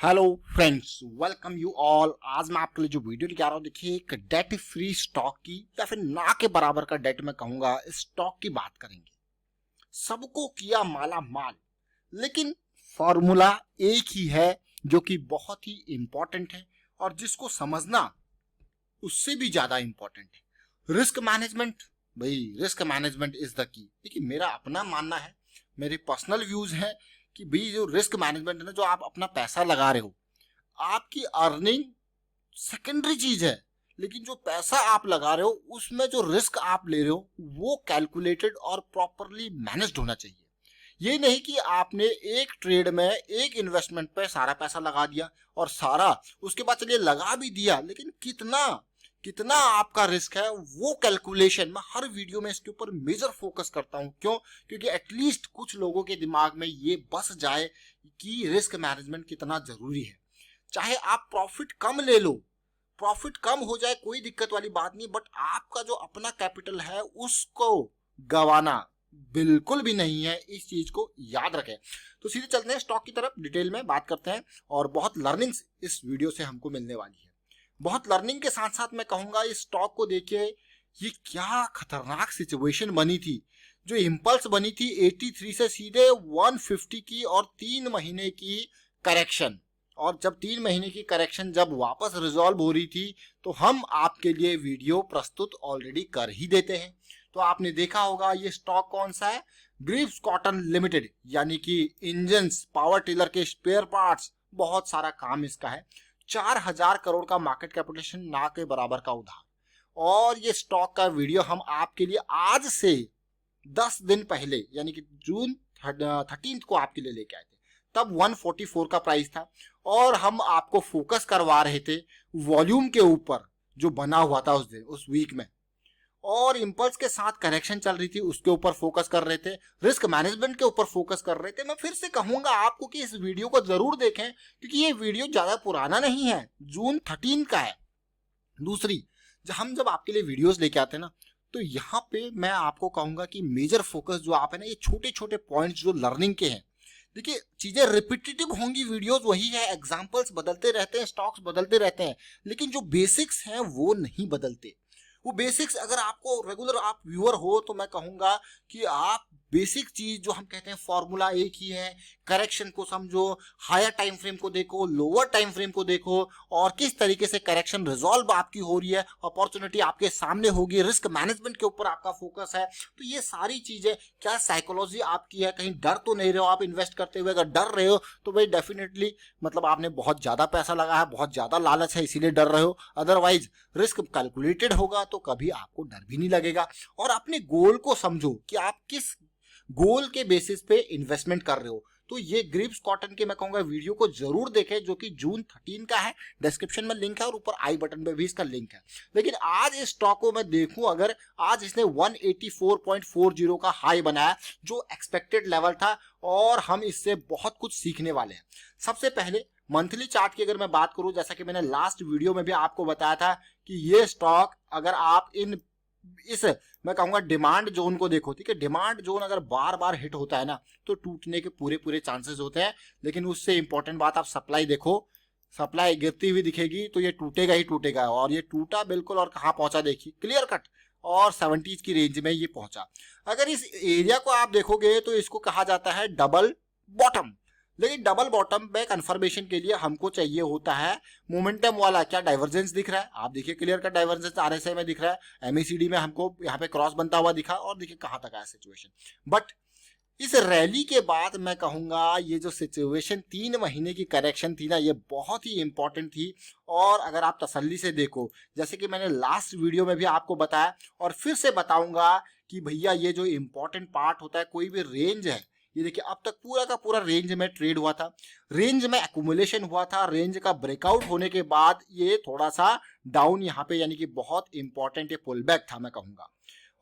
Hello friends, welcome you all. आज मैं आपके लिए जो वीडियो लेके आ रहा हूँ, देखिए एक डेट फ्री स्टॉक की या फिर ना के बराबर का डेट मैं कहूंगा स्टॉक की बात करेंगे। सबको किया माला माल, लेकिन फॉर्मूला एक ही है जो कि बहुत ही इंपॉर्टेंट है और जिसको समझना उससे भी ज्यादा इंपॉर्टेंट है, रिस्क मैनेजमेंट। भाई risk management is the key. देखिए मेरा अपना मानना है, मेरे पर्सनल व्यूज हैं कि भाई जो रिस्क मैनेजमेंट है ना, जो आप अपना पैसा लगा रहे हो, आपकी अर्निंग सेकेंडरी चीज है, लेकिन जो पैसा आप लगा रहे हो उसमें जो रिस्क आप ले रहे हो वो कैलकुलेटेड और प्रॉपरली मैनेज्ड होना चाहिए। ये नहीं कि आपने एक ट्रेड में एक इन्वेस्टमेंट पे सारा पैसा लगा दिया और सारा उसके बाद चलिए लगा भी दिया, लेकिन कितना कितना आपका रिस्क है वो कैलकुलेशन मैं हर वीडियो में इसके ऊपर मेजर फोकस करता हूं। क्यों? क्योंकि एटलीस्ट कुछ लोगों के दिमाग में ये बस जाए कि रिस्क मैनेजमेंट कितना जरूरी है। चाहे आप प्रॉफिट कम ले लो, प्रॉफिट कम हो जाए कोई दिक्कत वाली बात नहीं, बट आपका जो अपना कैपिटल है उसको गवाना बिल्कुल भी नहीं है। इस चीज को याद रखें। तो सीधे चलते हैं स्टॉक की तरफ, डिटेल में बात करते हैं और बहुत लर्निंग्स इस वीडियो से हमको मिलने वाली है। बहुत लर्निंग के साथ साथ मैं कहूंगा इस स्टॉक को देखिए, ये क्या खतरनाक सिचुएशन बनी थी। जो इंपल्स बनी थी 83 से सीधे 150 की और 3 महीने की करेक्शन, और जब 3 महीने की करेक्शन जब वापस रिजॉल्व हो रही थी तो हम आपके लिए वीडियो प्रस्तुत ऑलरेडी कर ही देते हैं। तो आपने देखा होगा ये स्टॉक कौन सा है, ग्रीव्स कॉटन लिमिटेड, यानी कि इंजन्स, पावर टिलर के स्पेयर पार्ट्स, बहुत सारा काम इसका है। 4000 करोड़ का मार्केट कैपिटलाइजेशन, ना के बराबर का उधार। और ये स्टॉक का वीडियो हम आपके लिए आज से 10 दिन पहले यानी कि जून 13 को आपके लिए लेके आए थे। तब 144 का प्राइस था और हम आपको फोकस करवा रहे थे वॉल्यूम के ऊपर जो बना हुआ था उस दिन, उस वीक में, और इंपल्स के साथ करेक्शन चल रही थी उसके ऊपर फोकस कर रहे थे, रिस्क मैनेजमेंट के ऊपर फोकस कर रहे थे। मैं फिर से कहूंगा आपको कि इस वीडियो को जरूर देखें क्योंकि ये वीडियो ज्यादा पुराना नहीं है, जून 13 का है। दूसरी, जब आपके लिए वीडियोस लेके आते हैं ना, तो यहाँ पे मैं आपको कहूंगा कि मेजर फोकस जो आप है ना, ये छोटे छोटे पॉइंट्स जो लर्निंग के हैं। देखिए चीजें रिपीटेटिव होंगी, वीडियोस वही है, एग्जांपल्स बदलते रहते हैं, स्टॉक्स बदलते रहते हैं, लेकिन जो बेसिक्स हैं वो नहीं बदलते। वो बेसिक्स अगर आपको रेगुलर आप व्यूअर हो तो मैं कहूंगा कि आप बेसिक चीज जो हम कहते हैं फॉर्मूला एक ही है। करेक्शन को समझो, हायर टाइम फ्रेम को देखो, लोअर टाइम फ्रेम को देखो, और किस तरीके से करेक्शन रिजॉल्व आपकी हो रही है, अपॉर्चुनिटी आपके सामने होगी, रिस्क मैनेजमेंट के ऊपर आपका फोकस है। तो ये सारी चीजें, क्या साइकोलॉजी आपकी है, कहीं डर तो नहीं रहे हो आप इन्वेस्ट करते हुए? अगर डर रहे हो तो भाई डेफिनेटली मतलब आपने बहुत ज्यादा पैसा लगा है, बहुत ज्यादा लालच है, इसीलिए डर रहे हो। अदरवाइज रिस्क कैलकुलेटेड होगा तो कभी आपको डर भी नहीं लगेगा। और अपने गोल को समझो कि आप किस गोल के बेसिस पे इन्वेस्टमेंट कर रहे हो। तो ये ग्रीव्स कॉटन के मैं कहूंगा वीडियो को जरूर देखें, जो कि जून 13 का है। डिस्क्रिप्शन में लिंक है और ऊपर आई बटन पे भी इसका लिंक है। लेकिन आज इस स्टॉक को मैं देखूं, अगर आज इसने 184.40 का हाई बनाया जो एक्सपेक्टेड लेवल था, और हम इससे बहुत कुछ सीखने वाले हैं। सबसे पहले मंथली चार्ट की अगर मैं बात करूं, जैसा कि मैंने लास्ट वीडियो में भी आपको बताया था कि ये स्टॉक अगर आप इस मैं कहूंगा डिमांड जोन को देखो, ठीक है, डिमांड जोन अगर बार बार हिट होता है ना तो टूटने के पूरे पूरे चांसेस होते हैं। लेकिन उससे इंपॉर्टेंट बात, आप सप्लाई देखो, सप्लाई गिरती हुई दिखेगी तो ये टूटेगा ही टूटेगा, और ये टूटा बिल्कुल, और कहां पहुंचा देखिए, क्लियर कट, और 70s की रेंज में ये पहुंचा। अगर इस एरिया को आप देखोगे तो इसको कहा जाता है डबल बॉटम। लेकिन डबल बॉटम में कंफर्मेशन के लिए हमको चाहिए होता है मोमेंटम वाला, क्या डाइवर्जेंस दिख रहा है, आप देखिए क्लियर का डाइवर्जेंस आरएसआई में दिख रहा है, एमएसीडी में हमको यहाँ पे क्रॉस बनता हुआ दिखा, और देखिए कहां तक आया सिचुएशन। बट इस रैली के बाद मैं कहूंगा ये जो सिचुएशन 3 महीने की करेक्शन थी ना, ये बहुत ही इंपॉर्टेंट थी। और अगर आप तसल्ली से देखो, जैसे कि मैंने लास्ट वीडियो में भी आपको बताया और फिर से बताऊंगा कि भैया ये जो इंपॉर्टेंट पार्ट होता है, कोई भी रेंज है, ये देखिए अब तक पूरा का पूरा रेंज में ट्रेड हुआ था, रेंज में एक्यूमुलेशन हुआ था, रेंज का ब्रेकआउट होने के बाद ये थोड़ा सा डाउन यहाँ पे, यानी कि बहुत इंपॉर्टेंट ये पुल बैक था मैं कहूंगा।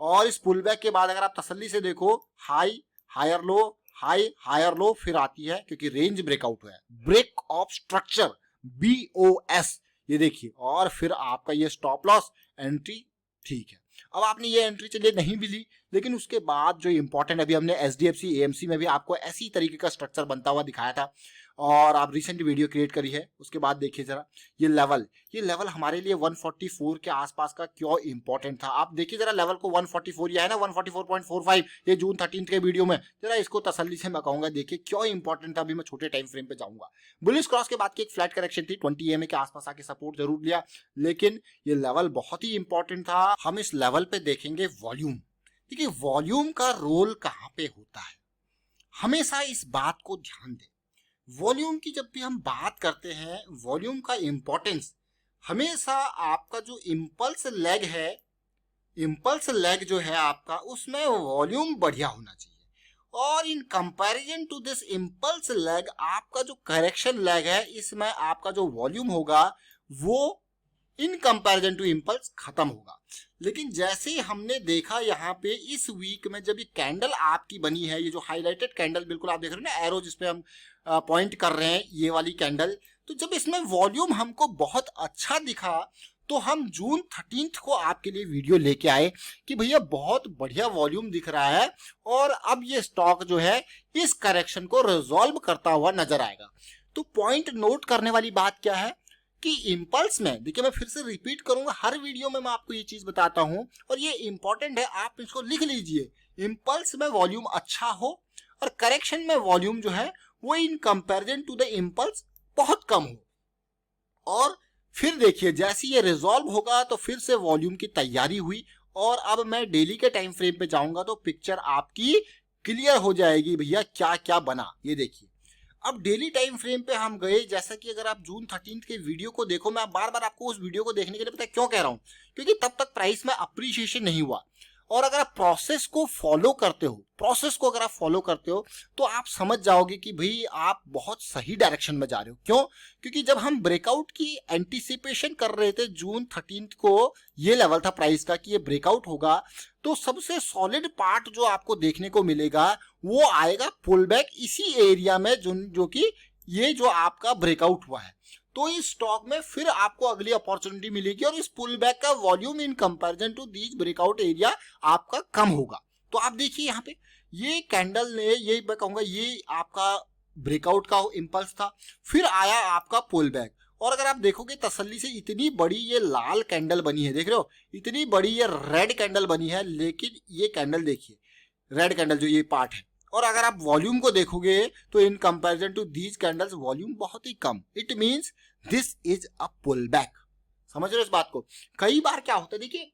और इस पुल बैक के बाद अगर आप तसल्ली से देखो, high higher low, high higher low, फिर आती है क्योंकि रेंज ब्रेकआउट हुआ है, ब्रेक ऑफ स्ट्रक्चर, BOS, ये देखिए, और फिर आपका ये स्टॉप लॉस एंट्री, ठीक है। अब आपने ये एंट्री चलिए नहीं भी ली, लेकिन उसके बाद जो इंपॉर्टेंट, अभी हमने SDFC AMC में भी आपको ऐसी तरीके का स्ट्रक्चर बनता हुआ दिखाया था, और आप रिसेंट वीडियो क्रिएट करी है। उसके बाद देखिए जरा ये लेवल हमारे लिए 144 के आसपास का क्यों इंपॉर्टेंट था। आप देखिए जरा लेवल को 144, ये है ना 144.45, ये जून 13 के वीडियो में, जरा इसको तसल्ली से मैं कहूंगा देखिए क्यों इंपॉर्टेंट था। अभी मैं छोटे टाइम फ्रेम पे जाऊंगा। बुलिश क्रॉस के बाद की एक फ्लैट करेक्शन थी, 20 EMA के आसपास आके सपोर्ट जरूर लिया, लेकिन ये लेवल बहुत ही इंपॉर्टेंट था। हम इस लेवल पे देखेंगे वॉल्यूम। देखिए वॉल्यूम का रोल कहां पे होता है, हमेशा इस बात को ध्यान दें। वॉल्यूम की जब भी हम बात करते हैं, वॉल्यूम का इंपॉर्टेंस हमेशा आपका जो इम्पल्स लेग है, इम्पल्स लेग जो है आपका, उसमें वॉल्यूम बढ़िया होना चाहिए। और in comparison to this impulse leg आपका जो करेक्शन लेग है, इसमें आपका जो वॉल्यूम होगा वो इन कंपैरिजन टू इम्पल्स खत्म होगा। लेकिन जैसे ही हमने देखा यहाँ पे इस वीक में, जब ये कैंडल आपकी बनी है, ये जो हाईलाइटेड कैंडल बिल्कुल आप देख रहे हो ना, एरो जिसपे हम पॉइंट कर रहे हैं, ये वाली कैंडल, तो जब इसमें वॉल्यूम हमको बहुत अच्छा दिखा तो हम जून 13 को आपके लिए वीडियो लेके आए कि भैया बहुत बढ़िया वॉल्यूम दिख रहा है और अब ये स्टॉक जो है इस करेक्शन को रिजॉल्व करता हुआ नजर आएगा। तो पॉइंट नोट करने वाली बात क्या है कि इंपल्स में, देखिए मैं फिर से रिपीट करूंगा, हर वीडियो में मैं आपको ये चीज बताता हूं और ये इंपॉर्टेंट है, आप इसको लिख लीजिए। इंपल्स में वॉल्यूम अच्छा हो और करेक्शन में वॉल्यूम जो है वो in comparison to the impulse बहुत कम हो। और फिर देखिए जैसे ये रिजॉल्व होगा तो फिर से वॉल्यूम की तैयारी हुई और अब मैं डेली के टाइम फ्रेम पे जाऊंगा तो पिक्चर आपकी क्लियर हो जाएगी भैया क्या क्या बना। ये देखिए अब डेली टाइम फ्रेम पे हम गए, जैसा कि अगर आप जून 13 के वीडियो को देखो, मैं बार बार आपको उस वीडियो को देखने के लिए पता है क्यों कह रहा हूं, क्योंकि तब तक प्राइस में अप्रिशिएशन नहीं हुआ। और अगर आप प्रोसेस को फॉलो करते हो, तो आप समझ जाओगे कि भाई आप बहुत सही डायरेक्शन में जा रहे हो। क्यों? क्योंकि जब हम ब्रेकआउट की एंटीसिपेशन कर रहे थे जून 13 को, ये लेवल था प्राइस का कि ये ब्रेकआउट होगा, तो सबसे सॉलिड पार्ट जो आपको देखने को मिलेगा वो आएगा पुल बैक इसी एरिया में, जो कि ये जो आपका ब्रेकआउट हुआ है। तो इस स्टॉक में फिर आपको अगली अपॉर्चुनिटी मिलेगी और इस पुल बैक का volume in comparison to these breakout area आपका कम होगा। तो आप देखिए यहाँ पे ये कैंडल ने, ये मैं कहूंगा ये आपका ब्रेकआउट का इंपल्स था, फिर आया आपका पुल बैक। और अगर आप देखोगे तसल्ली से, इतनी बड़ी ये लाल कैंडल बनी है, देख रहे हो, इतनी बड़ी ये रेड कैंडल बनी है, लेकिन ये कैंडल देखिए, रेड कैंडल जो ये पार्ट है, और अगर आप वॉल्यूम को देखोगे तो in comparison to these candles volume बहुत ही कम। It means this is a pull back. समझ रहे हो इस बात को? कई बार क्या होता है, देखिए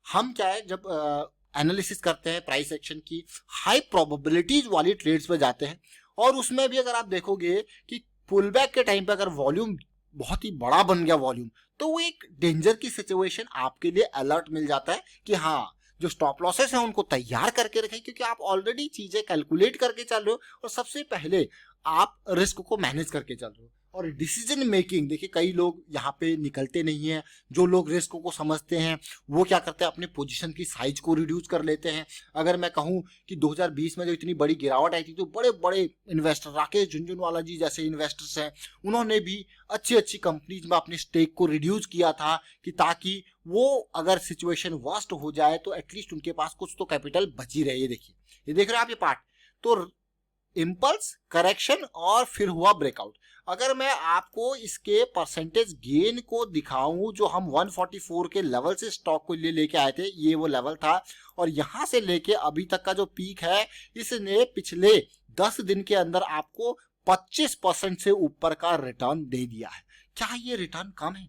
हम क्या है, जब एनालिसिस करते हैं प्राइस एक्शन की, हाई प्रोबेबिलिटीज वाली ट्रेड्स पे जाते हैं और उसमें भी अगर आप देखोगे कि पुल बैक के टाइम पे अगर वॉल्यूम बहुत ही बड़ा बन गया वॉल्यूम, तो वो एक डेंजर की सिचुएशन आपके लिए अलर्ट मिल जाता है कि हाँ, जो स्टॉप लॉसेस हैं उनको तैयार करके रखें, क्योंकि आप ऑलरेडी चीजें कैलकुलेट करके चल रहे हो और सबसे पहले आप रिस्क को मैनेज करके चल रहे हो। और डिसीजन मेकिंग, देखिए कई लोग यहाँ पे निकलते नहीं हैं। जो लोग रिस्क को समझते हैं वो क्या करते हैं, अपने पोजीशन की साइज को रिड्यूस कर लेते हैं। अगर मैं कहूँ कि 2020 में जो इतनी बड़ी गिरावट आई थी, तो बड़े बड़े इन्वेस्टर, राकेश झुनझुनवाला जी जैसे इन्वेस्टर्स हैं, उन्होंने भी अच्छी अच्छी कंपनीज में अपने स्टेक को रिड्यूस किया था कि ताकि वो अगर सिचुएशन वर्स्ट हो जाए तो एटलीस्ट उनके पास कुछ तो कैपिटल बची रहे। ये देखिए, ये देख रहे हैं आप ये पार्ट, तो इंपल्स, करेक्शन और फिर हुआ ब्रेकआउट। अगर मैं आपको इसके परसेंटेज गेन को दिखाऊं, जो हम 144 के लेवल से स्टॉक को लेके आए थे, ये वो लेवल था, और यहां से लेके अभी तक का जो पीक है, इसने पिछले 10 दिन के अंदर आपको 25% से ऊपर का रिटर्न दे दिया है। क्या ये रिटर्न कम है?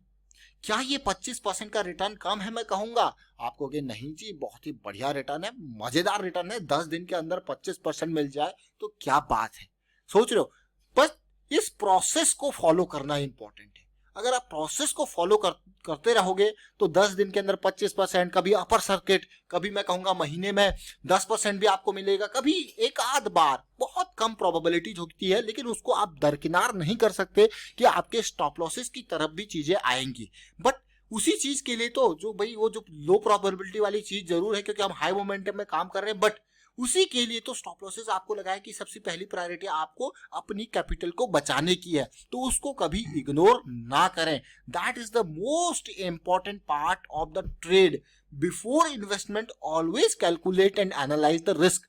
क्या ये 25% का रिटर्न कम है? मैं कहूंगा आपको कि नहीं जी, बहुत ही बढ़िया रिटर्न है, मजेदार रिटर्न है। 10 दिन के अंदर 25% मिल जाए तो क्या बात है, सोच रहे हो? बस इस प्रोसेस को फॉलो करना इंपॉर्टेंट है। अगर आप प्रोसेस को फॉलो करते रहोगे तो 10 दिन के अंदर 25%, कभी अपर सर्किट, कभी मैं कहूंगा महीने में 10% भी आपको मिलेगा, कभी एक आध बार, बहुत कम प्रोबेबिलिटीज होती है, लेकिन उसको आप दरकिनार नहीं कर सकते कि आपके स्टॉप लॉसेस की तरफ भी चीजें आएंगी। बट उसी चीज के लिए तो जो भाई वो जो लो प्रोबेबिलिटी वाली चीज जरूर है, क्योंकि हम हाई मोमेंटम में काम कर रहे हैं, बट उसी के लिए तो स्टॉप लॉसेस आपको लगा है कि सबसे पहली प्रायोरिटी आपको अपनी कैपिटल को बचाने की है, तो उसको कभी इग्नोर ना करें। That is the most important part of the trade. Before investment always calculate and analyse the risk.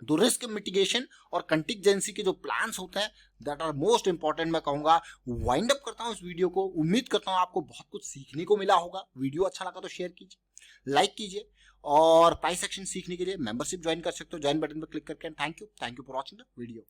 तो रिस्क मिटिगेशन और कंटिजेंसी के जो प्लान्स होते हैं, दैट आर मोस्ट इंपॉर्टेंट मैं कहूंगा। वाइंड अप करता हूं इस वीडियो को। उम्मीद करता हूं आपको बहुत कुछ सीखने को मिला होगा। वीडियो अच्छा लगा तो शेयर कीजिए, लाइक कीजिए, और प्राइस एक्शन सीखने के लिए मेंबरशिप ज्वाइन कर सकते हो, ज्वाइन बटन पर क्लिक करके। Thank you for watching the video.